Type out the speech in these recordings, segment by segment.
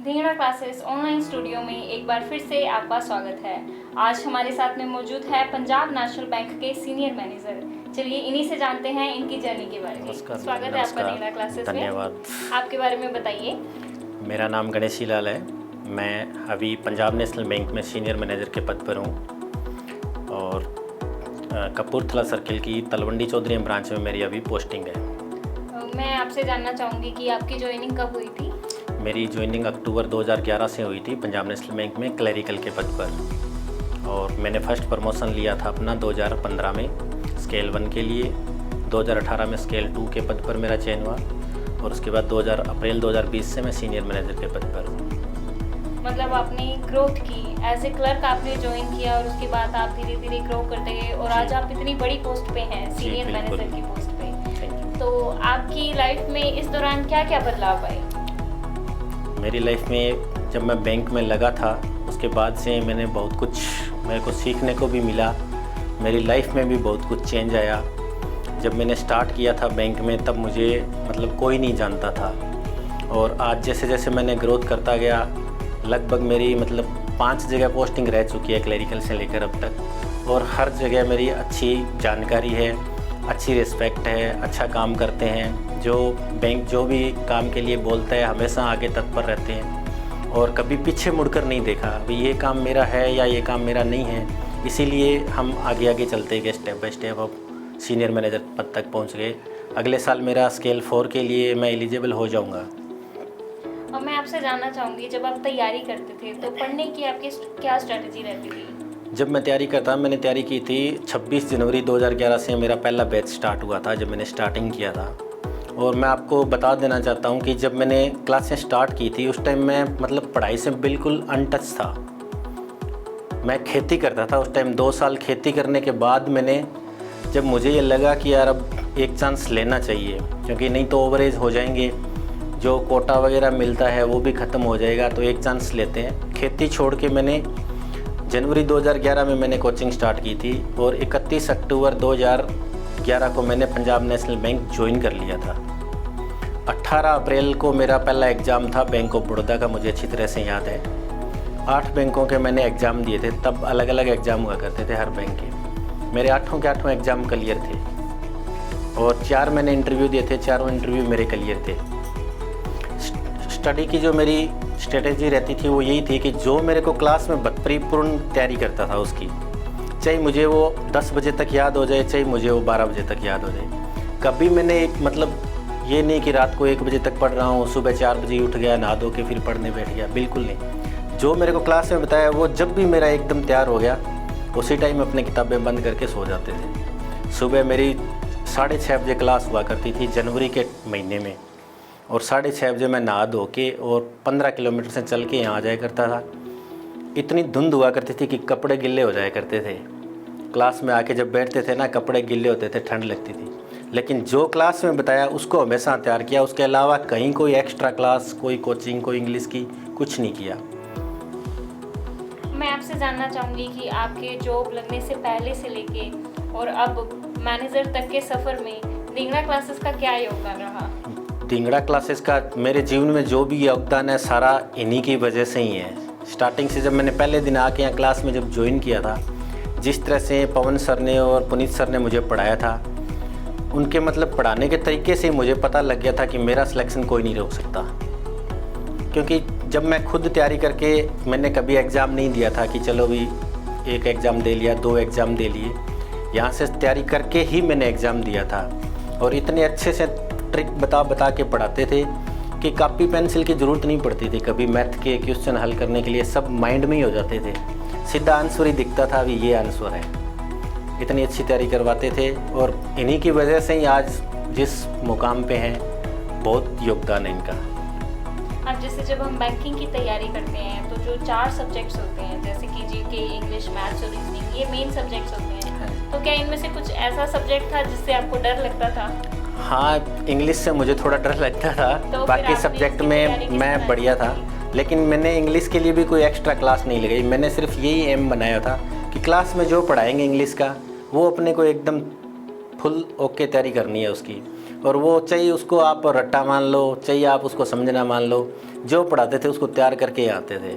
Dhingra classes online studio में एक बार फिर से आपका स्वागत है। आज हमारे साथ में मौजूद है पंजाब नेशनल बैंक के सीनियर मैनेजर। चलिए इन्हीं से जानते हैं इनकी जर्नी के बारे में। स्वागत है आपका धिंगड़ा क्लासेस में। धन्यवाद। आपके बारे में बताइए। मेरा नाम गणेशी लाल है। मैं अभी पंजाब नेशनल बैंक में सीनियर मैनेजर के पद पर हूँ और कपूरथला सर्किल की तलवंडी चौधरी ब्रांच में मेरी अभी पोस्टिंग है। मैं आपसे जानना चाहूँगी कि आपकी ज्वाइनिंग कब हुई थी? मेरी ज्वाइनिंग अक्टूबर 2011 से हुई थी पंजाब नेशनल बैंक में क्लरिकल के पद पर, और मैंने फर्स्ट प्रमोशन लिया था अपना 2015 में स्केल 1 के लिए। 2018 में स्केल 2 के पद पर मेरा चयन हुआ और उसके बाद अप्रैल 2020 से मैं सीनियर मैनेजर के पद पर हूँ। मतलब आपने ग्रोथ की, एज ए क्लर्क आपने ज्वाइन किया और उसके बाद आप धीरे धीरे ग्रो करते गए और आज आप इतनी बड़ी पोस्ट पे हैं, सीनियर मैनेजर की पोस्ट पे। तो आपकी लाइफ में इस दौरान क्या क्या बदलाव आए? मेरी लाइफ में जब मैं बैंक में लगा था उसके बाद से मैंने बहुत कुछ मेरे को सीखने को भी मिला। मेरी लाइफ में भी बहुत कुछ चेंज आया। जब मैंने स्टार्ट किया था बैंक में तब मुझे कोई नहीं जानता था, और आज जैसे जैसे मैंने ग्रोथ करता गया लगभग मेरी 5 जगह पोस्टिंग रह चुकी है क्लरिकल से लेकर अब तक, और हर जगह मेरी अच्छी जानकारी है, अच्छी रिस्पेक्ट है, अच्छा काम करते हैं। जो बैंक जो भी काम के लिए बोलता है हमेशा आगे तत्पर रहते हैं और कभी पीछे मुड़कर नहीं देखा अभी ये काम मेरा है या ये काम मेरा नहीं है। इसीलिए हम आगे आगे चलते गए, स्टेप बाय स्टेप अब सीनियर मैनेजर पद तक पहुंच गए। अगले साल मेरा स्केल 4 के लिए मैं एलिजिबल हो जाऊंगा। और मैं आपसे जानना चाहूँगी, जब आप तैयारी करते थे तो पढ़ने की आपकी क्या स्ट्रेटजी रहती थी? जब मैं तैयारी करता मैंने तैयारी की थी 26 जनवरी 2011 से मेरा पहला बैच स्टार्ट हुआ था जब मैंने स्टार्टिंग किया था। और मैं आपको बता देना चाहता हूँ कि जब मैंने क्लासें स्टार्ट की थी उस टाइम मैं पढ़ाई से बिल्कुल अनटच था। मैं खेती करता था उस टाइम। 2 साल खेती करने के बाद जब मुझे ये लगा कि यार अब एक चांस लेना चाहिए, क्योंकि नहीं तो ओवरेज हो जाएंगे, जो कोटा वगैरह मिलता है वो भी ख़त्म हो जाएगा, तो एक चांस लेते हैं। खेती छोड़ के मैंने जनवरी 2011 में मैंने कोचिंग स्टार्ट की थी और 31 अक्टूबर 2011 को मैंने पंजाब नेशनल बैंक ज्वाइन कर लिया था। 18 अप्रैल को मेरा पहला एग्ज़ाम था बैंक ऑफ बड़ौदा का, मुझे अच्छी तरह से याद है। 8 बैंकों के मैंने एग्ज़ाम दिए थे, तब अलग अलग एग्ज़ाम हुआ करते थे हर बैंक के। मेरे 8 के 8 एग्ज़ाम क्लियर थे और 4 मैंने इंटरव्यू दिए थे, 4 इंटरव्यू मेरे क्लियर थे। स्टडी की जो मेरी स्ट्रेटेजी रहती थी वो यही थी कि जो मेरे को क्लास में परिपूर्ण तैयारी करता था उसकी, चाहे मुझे वो 10 बजे तक याद हो जाए, चाहे मुझे वो 12 बजे तक याद हो जाए। कभी मैंने ये नहीं कि रात को 1 बजे तक पढ़ रहा हूँ, सुबह 4 बजे उठ गया, नहा धो के फिर पढ़ने बैठ गया, बिल्कुल नहीं। जो मेरे को क्लास में बताया वो जब भी मेरा एकदम तैयार हो गया उसी टाइम अपनी किताबें बंद करके सो जाते थे। सुबह मेरी 6:30 बजे क्लास हुआ करती थी जनवरी के महीने में, और 6:30 बजे मैं नहा धो के और 15 किलोमीटर से चल के यहाँ आ जाया करता था। इतनी धुंध हुआ करती थी कि कपड़े गिल्ले हो जाया करते थे। क्लास में आके जब बैठते थे ना, कपड़े गिल्ले होते थे, ठंड लगती थी। लेकिन जो क्लास में बताया उसको हमेशा तैयार किया, उसके अलावा कहीं कोई एक्स्ट्रा क्लास, कोई कोचिंग, कोई इंग्लिश की कुछ नहीं किया। मैं आपसे जानना चाहूँगी कि आपके जॉब लगने से पहले से लेके और अब मैनेजर तक के सफ़र में धिंगड़ा क्लासेस का क्या योगदान रहा? धिंगड़ा क्लासेस का मेरे जीवन में जो भी योगदान है सारा इन्हीं की वजह से ही है। स्टार्टिंग से जब मैंने पहले दिन आके यहाँ क्लास में जब ज्वाइन किया था, जिस तरह से पवन सर ने और पुनीत सर ने मुझे पढ़ाया था, उनके पढ़ाने के तरीके से मुझे पता लग गया था कि मेरा सिलेक्शन कोई नहीं रोक सकता। क्योंकि जब मैं खुद तैयारी करके, मैंने कभी एग्ज़ाम नहीं दिया था कि चलो भी 1 एग्ज़ाम दे लिया, 2 एग्ज़ाम दे लिए। यहाँ से तैयारी करके ही मैंने एग्ज़ाम दिया था, और इतने अच्छे से ट्रिक बता के पढ़ाते थे कि कॉपी पेंसिल की ज़रूरत नहीं पड़ती थी। कभी मैथ के क्वेश्चन हल करने के लिए सब माइंड में ही हो जाते थे, सीधा आंसर ही दिखता था, अभी ये आंसर है। इतनी अच्छी तैयारी करवाते थे और इन्हीं की वजह से ही आज जिस मुकाम पे हैं, बहुत योगदान है इनका। अब जैसे जब हम बैंकिंग की तैयारी करते हैं तो जो 4 सब्जेक्ट्स होते हैं, जैसे कि जीके, इंग्लिश, मैथ्स और रीजनिंग, ये मेन सब्जेक्ट्स होते हैं। तो क्या इनमें से कुछ ऐसा सब्जेक्ट था जिससे आपको डर लगता था? हाँ, इंग्लिश से मुझे थोड़ा डर लगता था, तो बाकी सब्जेक्ट में मैं बढ़िया था। लेकिन मैंने इंग्लिश के लिए भी कोई एक्स्ट्रा क्लास नहीं लगाई। मैंने सिर्फ यही एम बनाया था कि क्लास में जो पढ़ाएंगे इंग्लिश का, वो अपने को एकदम फुल ओके तैयारी करनी है उसकी। और वो चाहिए उसको आप रट्टा मान लो, चाहिए आप उसको समझना मान लो, जो पढ़ाते थे उसको तैयार करके आते थे।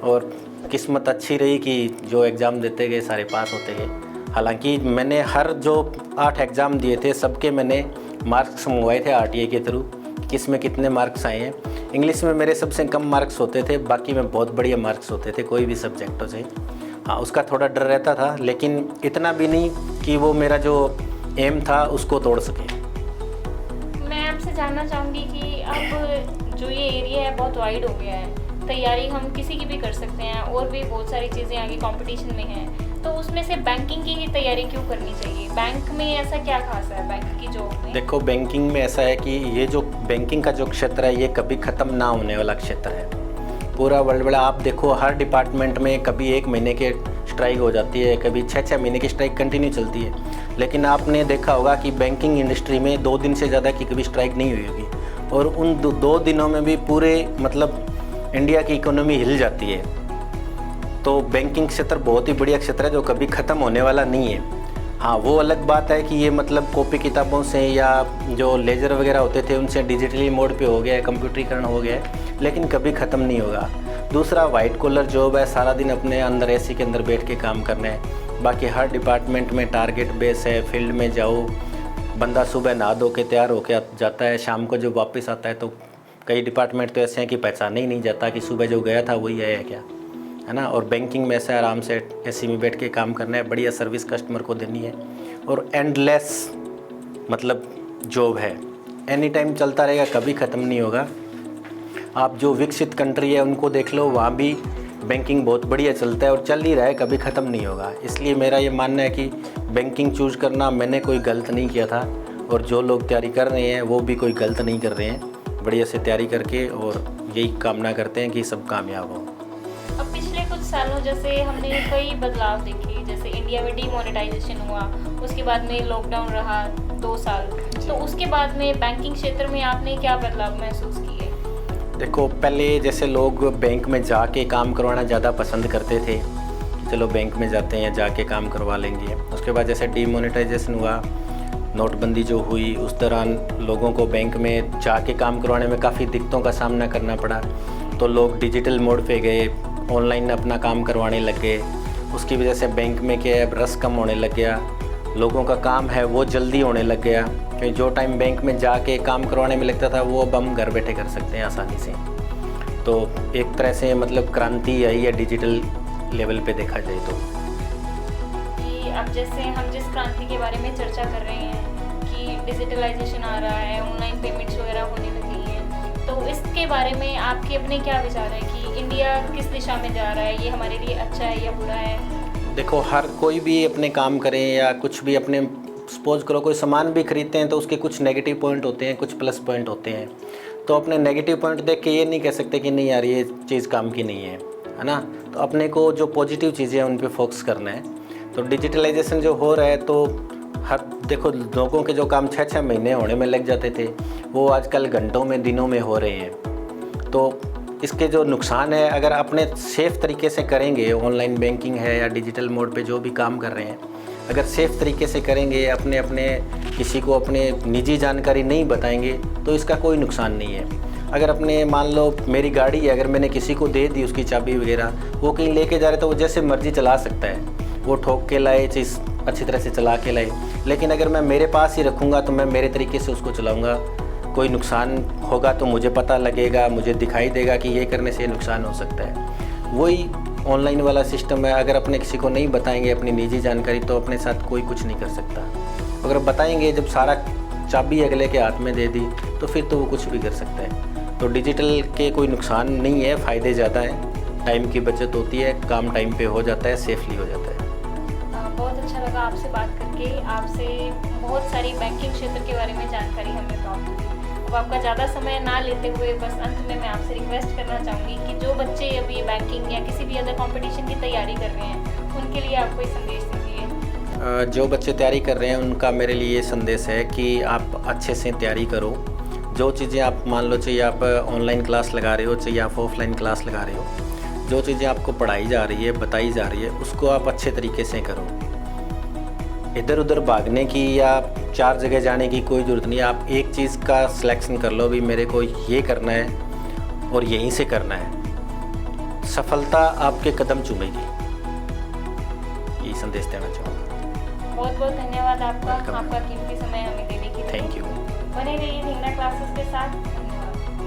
और किस्मत अच्छी रही कि जो एग्ज़ाम देते गए सारे पास होते गए। हालांकि मैंने हर जो 8 एग्ज़ाम दिए थे सबके मैंने मार्क्स मंगवाए थे RTI के थ्रू, किस में कितने मार्क्स आए हैं। इंग्लिश में मेरे सबसे कम मार्क्स होते थे, बाकी में बहुत बढ़िया मार्क्स होते थे कोई भी सब्जेक्टों से। हाँ, उसका थोड़ा डर रहता था, लेकिन इतना भी नहीं कि वो मेरा जो एम था उसको तोड़ सके। मैं आपसे जानना चाहूँगी कि अब जो ये एरिया है बहुत वाइड हो गया है, तैयारी हम किसी की भी कर सकते हैं और भी बहुत सारी चीज़ें आगे कंपटीशन में हैं, तो उसमें से बैंकिंग की ही तैयारी क्यों करनी चाहिए? बैंक में ऐसा क्या खास है बैंक की जॉब में? देखो, बैंकिंग में ऐसा है कि ये जो बैंकिंग का जो क्षेत्र है ये कभी ख़त्म ना होने वाला क्षेत्र है। पूरा वर्ल्ड वाला आप देखो, हर डिपार्टमेंट में कभी 1 महीने के स्ट्राइक हो जाती है, कभी 6-6 महीने की स्ट्राइक कंटिन्यू चलती है। लेकिन आपने देखा होगा कि बैंकिंग इंडस्ट्री में 2 दिन से ज़्यादा की कभी स्ट्राइक नहीं हुई होगी, और उन 2 दिनों में भी पूरे मतलब इंडिया की इकोनॉमी हिल जाती है। तो बैंकिंग क्षेत्र बहुत ही बढ़िया क्षेत्र है जो कभी ख़त्म होने वाला नहीं है। हाँ, वो अलग बात है कि ये मतलब कॉपी किताबों से या जो लेजर वगैरह होते थे उनसे डिजिटली मोड पे हो गया है, कंप्यूटरीकरण हो गया है, लेकिन कभी ख़त्म नहीं होगा। दूसरा, वाइट कॉलर जॉब है, सारा दिन अपने अंदर AC के अंदर बैठ के काम करना है। बाकी हर डिपार्टमेंट में टारगेट बेस है, फील्ड में जाओ, बंदा सुबह नहा धो के तैयार होके जाता है, शाम को जब वापस आता है तो कई डिपार्टमेंट तो ऐसे हैं कि पहचाना ही नहीं जाता कि सुबह जो गया था वही है क्या, है ना। और बैंकिंग में ऐसा आराम से AC में बैठ के काम करना है, बढ़िया सर्विस कस्टमर को देनी है, और एंडलेस मतलब जॉब है, एनी टाइम चलता रहेगा, कभी ख़त्म नहीं होगा। आप जो विकसित कंट्री है उनको देख लो, वहाँ भी बैंकिंग बहुत बढ़िया चलता है और चल ही रहा है, कभी ख़त्म नहीं होगा। इसलिए मेरा ये मानना है कि बैंकिंग चूज़ करना मैंने कोई गलत नहीं किया था, और जो लोग तैयारी कर रहे हैं वो भी कोई गलत नहीं कर रहे हैं, बढ़िया से तैयारी करके, और यही कामना करते हैं कि सब कामयाब हों। अब पिछले कुछ सालों जैसे हमने कई बदलाव देखे, जैसे इंडिया में डीमोनेटाइजेशन हुआ, उसके बाद में लॉकडाउन रहा 2 साल, तो उसके बाद में बैंकिंग क्षेत्र में आपने क्या बदलाव महसूस किए? देखो, पहले जैसे लोग बैंक में जाके काम करवाना ज़्यादा पसंद करते थे, चलो बैंक में जाते हैं जाके काम करवा लेंगे। उसके बाद जैसे डीमोनेटाइजेशन हुआ, नोटबंदी जो हुई, उस दौरान लोगों को बैंक में जाके काम करवाने में काफ़ी दिक्कतों का सामना करना पड़ा, तो लोग डिजिटल मोड पे गए, ऑनलाइन अपना काम करवाने लग गए। उसकी वजह से बैंक में क्या है, रस कम होने लग गया, लोगों का काम है वो जल्दी होने लग गया, क्योंकि जो टाइम बैंक में जाके काम करवाने में लगता था वो अब हम घर बैठे कर सकते हैं आसानी से। तो एक तरह से मतलब क्रांति आई है डिजिटल लेवल पे देखा जाए तो। कि अब जैसे हम जिस क्रांति के बारे में चर्चा कर रहे हैं कि डिजिटलाइजेशन आ रहा है, ऑनलाइन पेमेंट्स वगैरह होने लगी हैं, तो इसके बारे में आपके अपने क्या विचार है कि इंडिया किस दिशा में जा रहा है, ये हमारे लिए अच्छा है या बुरा है? देखो, हर कोई भी अपने काम करें या कुछ भी अपने, सपोज करो कोई सामान भी खरीदते हैं तो उसके कुछ नेगेटिव पॉइंट होते हैं, कुछ प्लस पॉइंट होते हैं। तो अपने नेगेटिव पॉइंट देख के ये नहीं कह सकते कि नहीं यार ये चीज़ काम की नहीं है ना। तो अपने को जो पॉजिटिव चीज़ें हैं उन पे फोकस करना है। तो डिजिटलाइजेशन जो हो रहा है, तो हर देखो लोगों के जो काम 6-6 महीने होने में लग जाते थे वो आजकल घंटों में, दिनों में हो रहे हैं। तो इसके जो नुकसान है, अगर अपने सेफ़ तरीके से करेंगे, ऑनलाइन बैंकिंग है या डिजिटल मोड पे जो भी काम कर रहे हैं, अगर सेफ़ तरीके से करेंगे, अपने किसी को अपने निजी जानकारी नहीं बताएंगे तो इसका कोई नुकसान नहीं है। अगर अपने मान लो मेरी गाड़ी है, अगर मैंने किसी को दे दी उसकी चाबी वगैरह, वो कहीं लेके जा रहे तो वो जैसे मर्जी चला सकता है, वो ठोक के लाए, चीज़ अच्छी तरह से चला के लाए। लेकिन अगर मैं मेरे पास ही रखूँगा तो मैं मेरे तरीके से उसको चलाऊँगा, कोई नुकसान होगा तो मुझे पता लगेगा, मुझे दिखाई देगा कि ये करने से नुकसान हो सकता है। वही ऑनलाइन वाला सिस्टम है, अगर अपने किसी को नहीं बताएंगे अपनी निजी जानकारी तो अपने साथ कोई कुछ नहीं कर सकता। अगर बताएंगे, जब सारा चाबी अगले के हाथ में दे दी तो फिर तो वो कुछ भी कर सकता है। तो डिजिटल के कोई नुकसान नहीं है, फ़ायदे ज़्यादा हैं, टाइम की बचत होती है, काम टाइम पे हो जाता है, सेफली हो जाता है। बहुत अच्छा लगा आपसे बात करके, आपसे बहुत सारी बैंकिंग क्षेत्र के बारे में जानकारी हमें प्राप्त हुई। अब आपका ज़्यादा समय ना लेते हुए बस अंत में मैं आपसे रिक्वेस्ट करना चाहूँगी कि जो बच्चे अभी बैंकिंग या किसी भी अदर कंपटीशन की तैयारी कर रहे हैं उनके लिए आप कोई संदेश दीजिए। जो बच्चे तैयारी कर रहे हैं उनका मेरे लिए ये संदेश है कि आप अच्छे से तैयारी करो। जो चीज़ें आप मान लो, चाहिए आप ऑनलाइन क्लास लगा रहे हो, चाहिए आप ऑफलाइन क्लास लगा रहे हो, जो चीज़ें आपको पढ़ाई जा रही है, बताई जा रही है, उसको आप अच्छे तरीके से करो। इधर उधर भागने की या 4 जगह जाने की कोई ज़रूरत नहीं है। आप एक चीज़ का सिलेक्शन कर लो, भी मेरे को ये करना है और यहीं से करना है, सफलता आपके कदम चूमेगी। यही संदेश देना चाहूँगा। बहुत बहुत धन्यवाद आपका, Welcome. आपका कीमती समय हमें देने के लिए। Thank you. बने रहिए ढींगना क्लासेस के साथ।